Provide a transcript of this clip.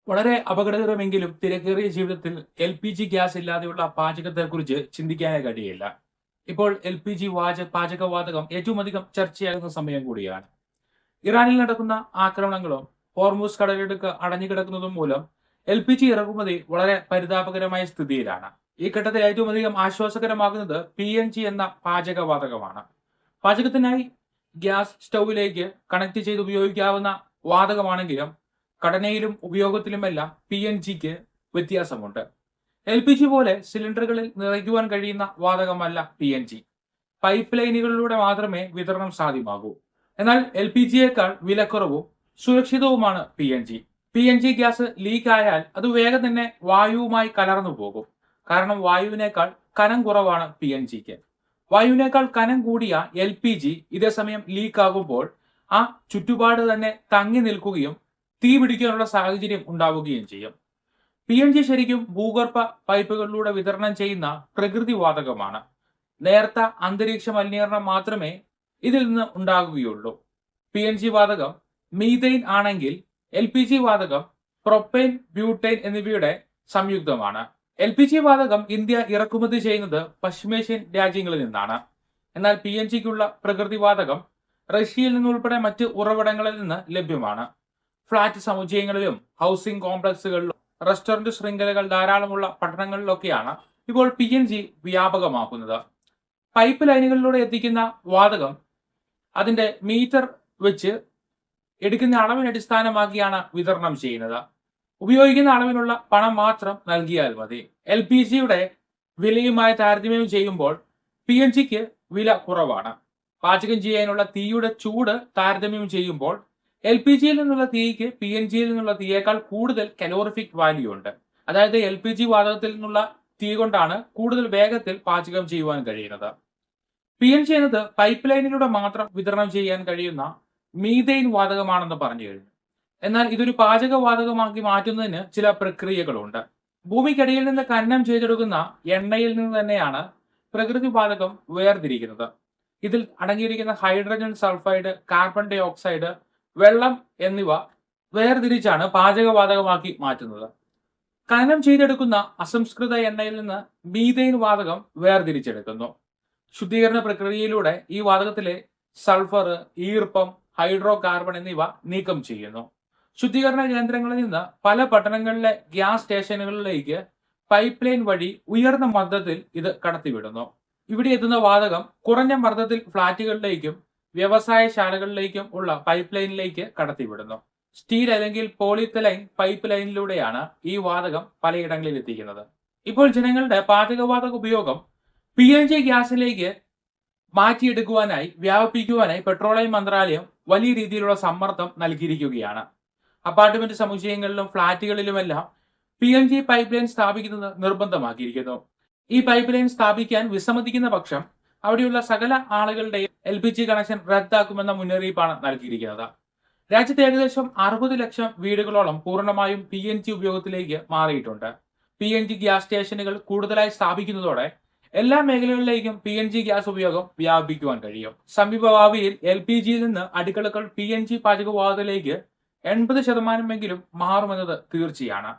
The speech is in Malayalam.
വളരെ അപകടകരമെങ്കിലും തിരക്കേറിയ ജീവിതത്തിൽ എൽ.പി.ജി. ഗ്യാസ് ഇല്ലാതെയുള്ള പാചകത്തെക്കുറിച്ച് ചിന്തിക്കാനേ കഴിയില്ല. ഇപ്പോൾ എൽ.പി.ജി. പാചകവാതകം ഏറ്റവും അധികം ചർച്ചയാകുന്ന സമയം കൂടിയാണ്. ഇറാനിൽ നടക്കുന്ന ആക്രമണങ്ങളും ഹോർമൂസ് കടലിടുക്ക് അടഞ്ഞുകിടക്കുന്നതും മൂലം എൽ.പി.ജി. ഇറക്കുമതി വളരെ പരിതാപകരമായ സ്ഥിതിയിലാണ്. ഈ ഘട്ടത്തിൽ ഏറ്റവും അധികം ആശ്വാസകരമാകുന്നത് പി.എൻ.ജി. എന്ന പാചകവാതകമാണ്. പാചകത്തിനായി ഗ്യാസ് സ്റ്റൗവിലേക്ക് കണക്ട് ചെയ്ത് ഉപയോഗിക്കാവുന്ന വാതകമാണെങ്കിലും ഘടനയിലും ഉപയോഗത്തിലുമെല്ലാം പി.എൻ.ജിക്ക് വ്യത്യാസമുണ്ട്. എൽ.പി.ജി. പോലെ സിലിണ്ടറുകളിൽ നിറയ്ക്കുവാൻ കഴിയുന്ന വാതകമല്ല പി.എൻ.ജി. പൈപ്പ് ലൈനുകളിലൂടെ മാത്രമേ വിതരണം സാധ്യമാകൂ. എന്നാൽ എൽ.പി.ജിയേക്കാൾ വിലക്കുറവും സുരക്ഷിതവുമാണ് പി.എൻ.ജി. പി.എൻ.ജി. ഗ്യാസ് ലീക്ക് ആയാൽ അത് വേഗം തന്നെ വായുവുമായി കലർന്നു പോകും. കാരണം വായുവിനേക്കാൾ കനം കുറവാണ് പി.എൻ.ജിക്ക്. വായുവിനേക്കാൾ കനം കൂടിയ എൽ.പി.ജി. ഇതേസമയം ലീക്ക് ആകുമ്പോൾ ആ ചുറ്റുപാട് തന്നെ തങ്ങി നിൽക്കുകയും തീ പിടിക്കാനുള്ള സാഹചര്യം ഉണ്ടാവുകയും ചെയ്യും. പി.എൻ.ജി. ശരിക്കും ഭൂഗർഭ പൈപ്പുകളിലൂടെ വിതരണം ചെയ്യുന്ന പ്രകൃതി വാതകമാണ്. നേർത്ത അന്തരീക്ഷ മലിനീകരണം മാത്രമേ ഇതിൽ നിന്ന് ഉണ്ടാകുകയുള്ളൂ. പി.എൻ.ജി. വാതകം മീഥെയ്ൻ ആണെങ്കിൽ എൽ.പി.ജി. വാതകം പ്രൊപ്പൈൻ, ബ്യൂട്ടൈൻ എന്നിവയുടെ സംയുക്തമാണ്. എൽ.പി.ജി. വാതകം ഇന്ത്യ ഇറക്കുമതി ചെയ്യുന്നത് പശ്ചിമേഷ്യൻ രാജ്യങ്ങളിൽ നിന്നാണ്. എന്നാൽ പി.എൻ.ജിക്കുള്ള പ്രകൃതി വാതകം റഷ്യയിൽ നിന്നുൾപ്പെടെ മറ്റ് ഉറവിടങ്ങളിൽ നിന്ന് ലഭ്യമാണ്. ഫ്ളാറ്റ് സമുച്ചയങ്ങളിലും ഹൗസിംഗ് കോംപ്ലക്സുകളിലും റെസ്റ്റോറന്റ് ശൃംഖലകൾ ധാരാളമുള്ള പട്ടണങ്ങളിലൊക്കെയാണ് ഇപ്പോൾ പി.എൻ.ജി. വ്യാപകമാക്കുന്നത്. പൈപ്പ് ലൈനുകളിലൂടെ എത്തിക്കുന്ന വാതകം അതിന്റെ മീറ്റർ വെച്ച് എടുക്കുന്ന അളവിനെ അടിസ്ഥാനമാക്കിയാണ് വിതരണം ചെയ്യുന്നത്. ഉപയോഗിക്കുന്ന അളവിനുള്ള പണം മാത്രം നൽകിയാൽ മതി. എൽ.പി.ജിയുടെ വിലയുമായി താരതമ്യം ചെയ്യുമ്പോൾ പി.എൻ.ജിക്ക് വില കുറവാണ്. പാചകം ചെയ്യാനുള്ള തീയുടെ ചൂട് താരതമ്യം ചെയ്യുമ്പോൾ എൽ.പി.ജിയിൽ നിന്നുള്ള തീയ്ക്ക് പി.എൻ.ജിയിൽ നിന്നുള്ള തീയേക്കാൾ കൂടുതൽ കലോറിഫിക് വാല്യൂ ഉണ്ട്. അതായത് എൽ.പി.ജി. വാതകത്തിൽ നിന്നുള്ള തീ കൊണ്ടാണ് കൂടുതൽ വേഗത്തിൽ പാചകം ചെയ്യുവാൻ കഴിയുന്നത്. പി.എൻ.ജി. എന്നത് പൈപ്പ് ലൈനിലൂടെ മാത്രം വിതരണം ചെയ്യാൻ കഴിയുന്ന മീഥെയ്ൻ വാതകമാണെന്ന് പറഞ്ഞു കഴിഞ്ഞു. എന്നാൽ ഇതൊരു പാചകവാതകമാക്കി മാറ്റുന്നതിന് ചില പ്രക്രിയകളുണ്ട്. ഭൂമിക്കടിയിൽ നിന്ന് ഖനനം ചെയ്തെടുക്കുന്ന എണ്ണയിൽ നിന്ന് തന്നെയാണ് പ്രകൃതി വാതകം വേർതിരിക്കുന്നത്. ഇതിൽ അടങ്ങിയിരിക്കുന്ന hydrogen sulphide, carbon dioxide, വെള്ളം എന്നിവ വേർതിരിച്ചാണ് പാചകവാതകമാക്കി മാറ്റുന്നത്. ഖനനം ചെയ്തെടുക്കുന്ന അസംസ്കൃത എണ്ണയിൽ നിന്ന് മീഥെയ്ൻ വാതകം വേർതിരിച്ചെടുക്കുന്നു. ശുദ്ധീകരണ പ്രക്രിയയിലൂടെ ഈ വാതകത്തിലെ സൾഫർ, ഈർപ്പം, ഹൈഡ്രോ കാർബൺ എന്നിവ നീക്കം ചെയ്യുന്നു. ശുദ്ധീകരണ കേന്ദ്രങ്ങളിൽ നിന്ന് പല പട്ടണങ്ങളിലെ ഗ്യാസ് സ്റ്റേഷനുകളിലേക്ക് പൈപ്പ് ലൈൻ വഴി ഉയർന്ന മർദ്ദത്തിൽ ഇത് കടത്തിവിടുന്നു. ഇവിടെ എത്തുന്ന വാതകം കുറഞ്ഞ മർദ്ദത്തിൽ ഫ്ളാറ്റുകളിലേക്കും വ്യവസായശാലകളിലേക്കും ഉള്ള പൈപ്പ് ലൈനിലേക്ക് കടത്തിവിടുന്നു. സ്റ്റീൽ അല്ലെങ്കിൽ പോളിത്തലൈൻ പൈപ്പ് ലൈനിലൂടെയാണ് ഈ വാതകം പലയിടങ്ങളിൽ എത്തിക്കുന്നത്. ഇപ്പോൾ ജനങ്ങളുടെ പാചകവാതക ഉപയോഗം പി.എൻ.ജി. ഗ്യാസിലേക്ക് മാറ്റിയെടുക്കുവാനായി വ്യാപിപ്പിക്കുവാനായി പെട്രോളിയം മന്ത്രാലയം വലിയ രീതിയിലുള്ള സമ്മർദ്ദം നൽകിയിരിക്കുകയാണ്. അപ്പാർട്ട്മെന്റ് സമുച്ചയങ്ങളിലും ഫ്ളാറ്റുകളിലുമെല്ലാം പി.എൻ.ജി. പൈപ്പ് ലൈൻ സ്ഥാപിക്കുന്നത് നിർബന്ധമാക്കിയിരിക്കുന്നു. ഈ പൈപ്പ് ലൈൻ സ്ഥാപിക്കാൻ വിസമ്മതിക്കുന്ന പക്ഷം അവിടെയുള്ള സകല ആളുകളുടെയും എൽ.പി.ജി. കണക്ഷൻ റദ്ദാക്കുമെന്ന മുന്നറിയിപ്പാണ് നൽകിയിരിക്കുന്നത്. രാജ്യത്ത് ഏകദേശം 60 ലക്ഷം വീടുകളോളം പൂർണ്ണമായും പി.എൻ.ജി. ഉപയോഗത്തിലേക്ക് മാറിയിട്ടുണ്ട്. പി.എൻ.ജി. ഗ്യാസ് സ്റ്റേഷനുകൾ കൂടുതലായി സ്ഥാപിക്കുന്നതോടെ എല്ലാ മേഖലകളിലേക്കും പി.എൻ.ജി. ഗ്യാസ് ഉപയോഗം വ്യാപിപ്പിക്കുവാൻ കഴിയും. സമീപഭാവിയിൽ എൽ.പി.ജിയിൽ നിന്ന് അടുക്കളകൾ പി.എൻ.ജി. പാചകവാതകത്തിലേക്ക് 80% മാറുമെന്നത് തീർച്ചയാണ്.